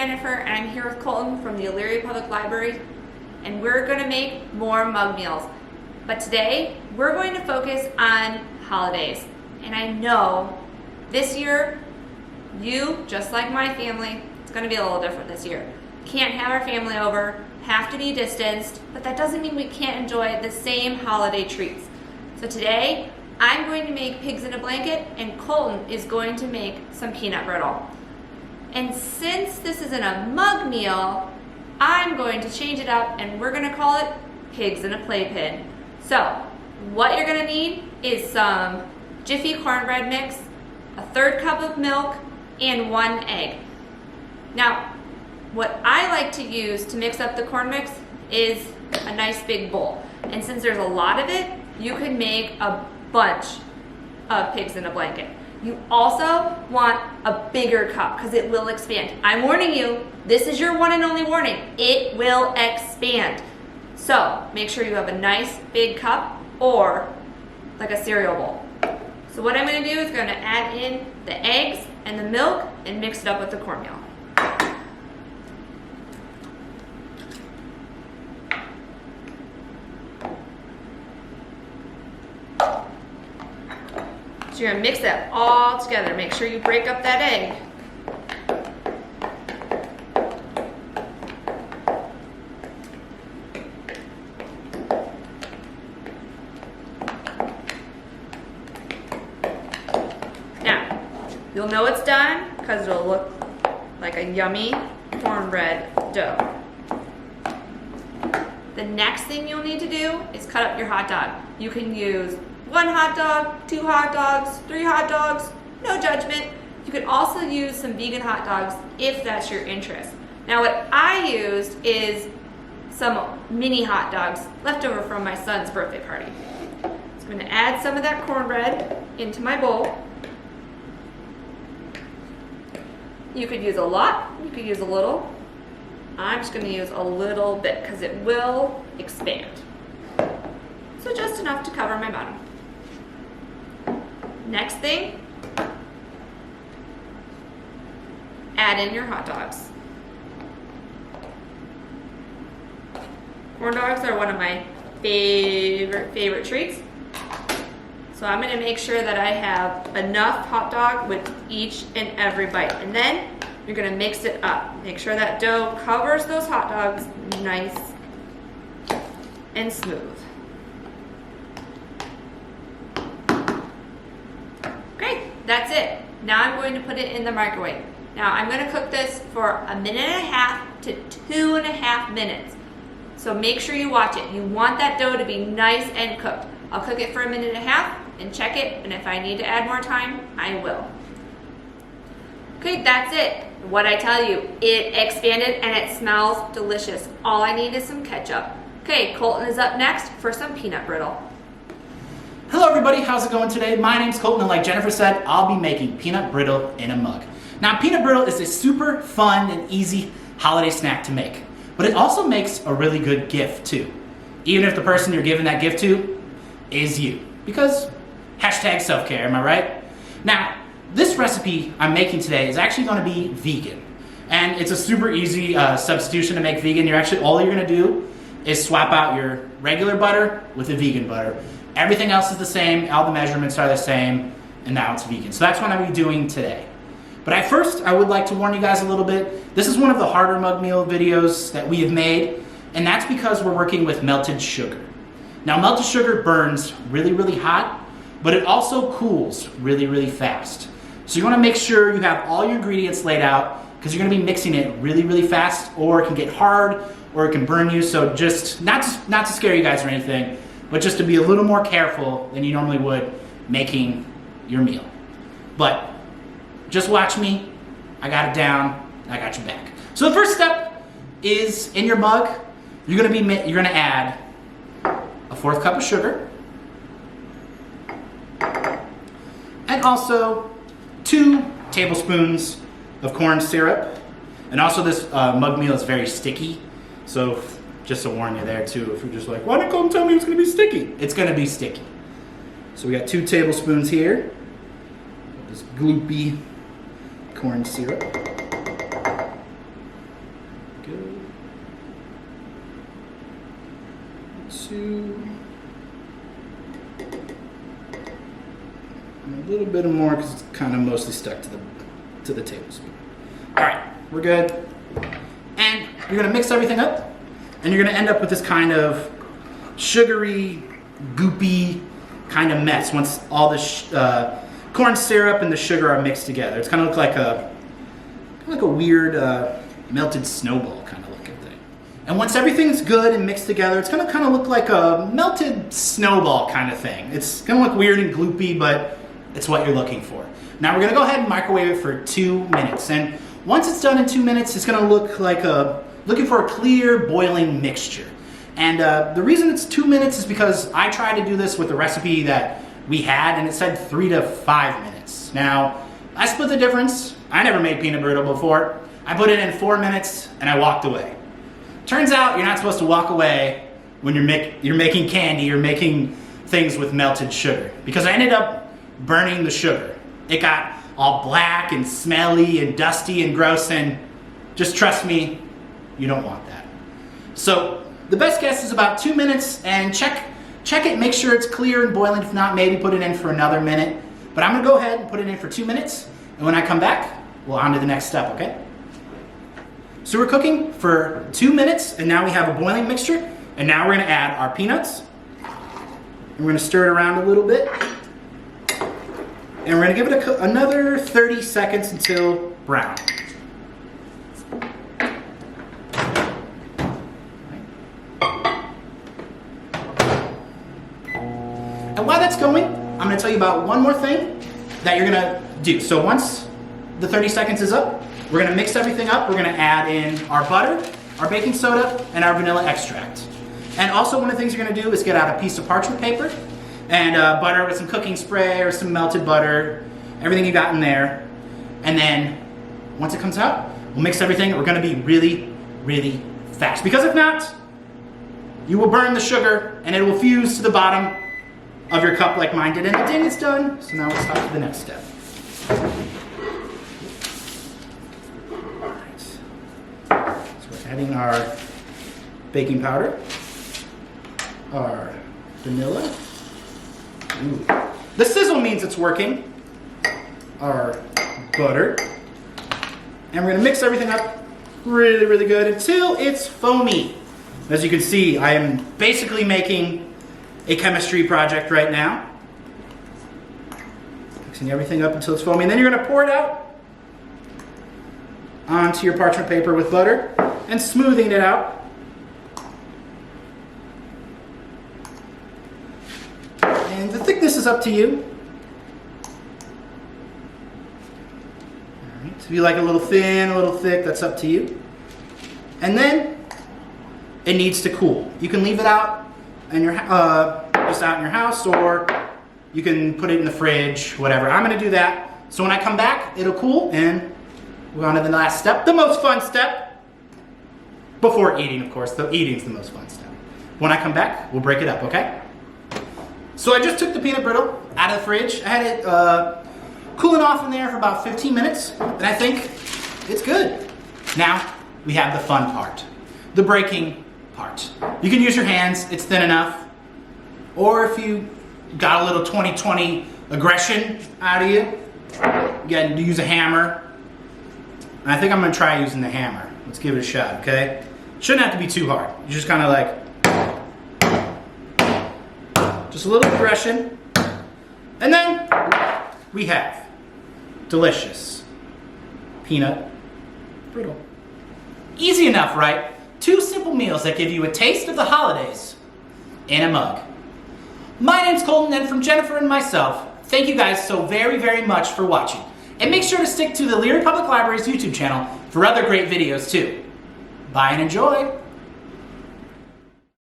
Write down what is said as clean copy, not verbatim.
Jennifer, and I'm here with Colton from the Elyria Public Library, and we're going to make more mug meals. But today, we're going to focus on holidays. And I know this year, you, just like my family, it's going to be a little different this year. Can't have our family over, have to be distanced, but that doesn't mean we can't enjoy the same holiday treats. So today, I'm going to make pigs in a blanket, and Colton is going to make some peanut brittle. And since this isn't a mug meal, I'm going to change it up and we're going to call it pigs in a playpen. So what you're going to need is some Jiffy cornbread mix, a 1/3 cup of milk, and 1 egg. Now, what I like to use to mix up the corn mix is a nice big bowl. And since there's a lot of it, you can make a bunch of pigs in a blanket. You also want a bigger cup because it will expand. I'm warning you, this is your one and only warning. It will expand. So make sure you have a nice big cup or like a cereal bowl. So what I'm going to do is going to add in the eggs and the milk and mix it up with the cornmeal. So you're going to mix that all together. Make sure you break up that egg. Now, you'll know it's done because it'll look like a yummy cornbread dough. The next thing you'll need to do is cut up your hot dog. You can use 1 hot dog, 2 hot dogs, 3 hot dogs, no judgment. You could also use some vegan hot dogs if that's your interest. Now what I used is some mini hot dogs left over from my son's birthday party. So I'm going to add some of that cornbread into my bowl. You could use a lot, you could use a little. I'm just going to use a little bit because it will expand. So just enough to cover my bottom. Next thing, add in your hot dogs. Corn dogs are one of my favorite treats. So I'm going to make sure that I have enough hot dog with each and every bite. And then you're going to mix it up. Make sure that dough covers those hot dogs nice and smooth. That's it. Now I'm going to put it in the microwave. Now I'm going to cook this for 1.5 to 2.5 minutes. So make sure you watch it. You want that dough to be nice and cooked. I'll cook it for 1.5 minutes and check it, and if I need to add more time, I will. Okay, that's it. What I tell you, it expanded and it smells delicious. All I need is some ketchup. Okay, Colton is up next for some peanut brittle. Hello everybody, how's it going today? My name's Colton, and like Jennifer said, I'll be making peanut brittle in a mug. Now, peanut brittle is a super fun and easy holiday snack to make, but it also makes a really good gift too. Even if the person you're giving that gift to is you, because hashtag self-care, am I right? Now, this recipe I'm making today is actually going to be vegan, and it's a super easy substitution to make vegan. All you're going to do is swap out your regular butter with the vegan butter. Everything else is the same, all the measurements are the same, and now it's vegan. So that's what I'm going to be doing today. But at first, I would like to warn you guys a little bit. This is one of the harder mug meal videos that we have made, and that's because we're working with melted sugar. Now, melted sugar burns really, really hot, but it also cools really, really fast. So you want to make sure you have all your ingredients laid out, because you're going to be mixing it really, really fast, or it can get hard, or it can burn you. So just, not to scare you guys or anything, but just to be a little more careful than you normally would making your meal. But just watch me. I got it down. I got your back. So the first step is in your mug. You're gonna add a 1/4 cup of sugar, and also 2 tablespoons of corn syrup. And also, this mug meal is very sticky, so just to warn you there too, if you're just like, why didn't Colton tell me it's gonna be sticky? It's gonna be sticky. So we got 2 tablespoons here of this gloopy corn syrup. a little bit more because it's kind of mostly stuck to the tablespoon. All right, we're good. And you're gonna mix everything up, and you're gonna end up with this kind of sugary, goopy kind of mess once all the corn syrup and the sugar are mixed together. It's gonna look like a weird melted snowball kind of looking thing. And once everything's good and mixed together, it's gonna kind of look like a melted snowball kind of thing. It's gonna look weird and gloopy, but it's what you're looking for. Now we're gonna go ahead and microwave it for 2 minutes. And once it's done in 2 minutes, it's gonna look like looking for a clear boiling mixture. And the reason it's 2 minutes is because I tried to do this with the recipe that we had, and it said 3 to 5 minutes. Now, I split the difference. I never made peanut brittle before. I put it in 4 minutes, and I walked away. Turns out you're not supposed to walk away when you're making candy, you're making things with melted sugar. Because I ended up burning the sugar. It got all black and smelly and dusty and gross, and just trust me, you don't want that. So the best guess is about 2 minutes, and check it, make sure it's clear and boiling. If not, maybe put it in for another minute. But I'm gonna go ahead and put it in for 2 minutes, and when I come back, we'll on to the next step, okay? So we're cooking for 2 minutes, and now we have a boiling mixture, and now we're gonna add our peanuts. And we're gonna stir it around a little bit. And we're gonna give it another 30 seconds until brown. And while that's going, I'm gonna tell you about one more thing that you're gonna do. So once the 30 seconds is up, we're gonna mix everything up. We're gonna add in our butter, our baking soda, and our vanilla extract. And also one of the things you're gonna do is get out a piece of parchment paper and butter with some cooking spray or some melted butter, everything you got in there. And then once it comes out, we'll mix everything. We're gonna be really, really fast. Because if not, you will burn the sugar and it will fuse to the bottom of your cup like mine did. And the ding is done. So now let's talk to the next step. All right. So we're adding our baking powder, our vanilla. Ooh. The sizzle means it's working. Our butter. And we're gonna mix everything up really, really good until it's foamy. As you can see, I am basically making a chemistry project right now. Mixing everything up until it's foamy. And then you're gonna pour it out onto your parchment paper with butter and smoothing it out. And the thickness is up to you. All right, so if you like a little thin, a little thick, that's up to you. And then it needs to cool. You can leave it out in your just out in your house, or you can put it in the fridge, whatever. I'm gonna do that. So when I come back, it'll cool, and we're on to the last step, the most fun step. Before eating, of course. The eating's the most fun step. When I come back, we'll break it up, okay? So I just took the peanut brittle out of the fridge. I had it cooling off in there for about 15 minutes, and I think it's good. Now, we have the fun part, the breaking part. You can use your hands, it's thin enough. Or if you got a little 20/20 aggression out of you, you can use a hammer. And I think I'm gonna try using the hammer. Let's give it a shot, okay? Shouldn't have to be too hard. You just kind of like, just a little aggression. And then we have delicious peanut brittle. Easy enough, right? 2 simple meals that give you a taste of the holidays in a mug. My name's Colton, and from Jennifer and myself, thank you guys so very, very much for watching. And make sure to stick to the Elyria Public Library's YouTube channel for other great videos too. Bye and enjoy.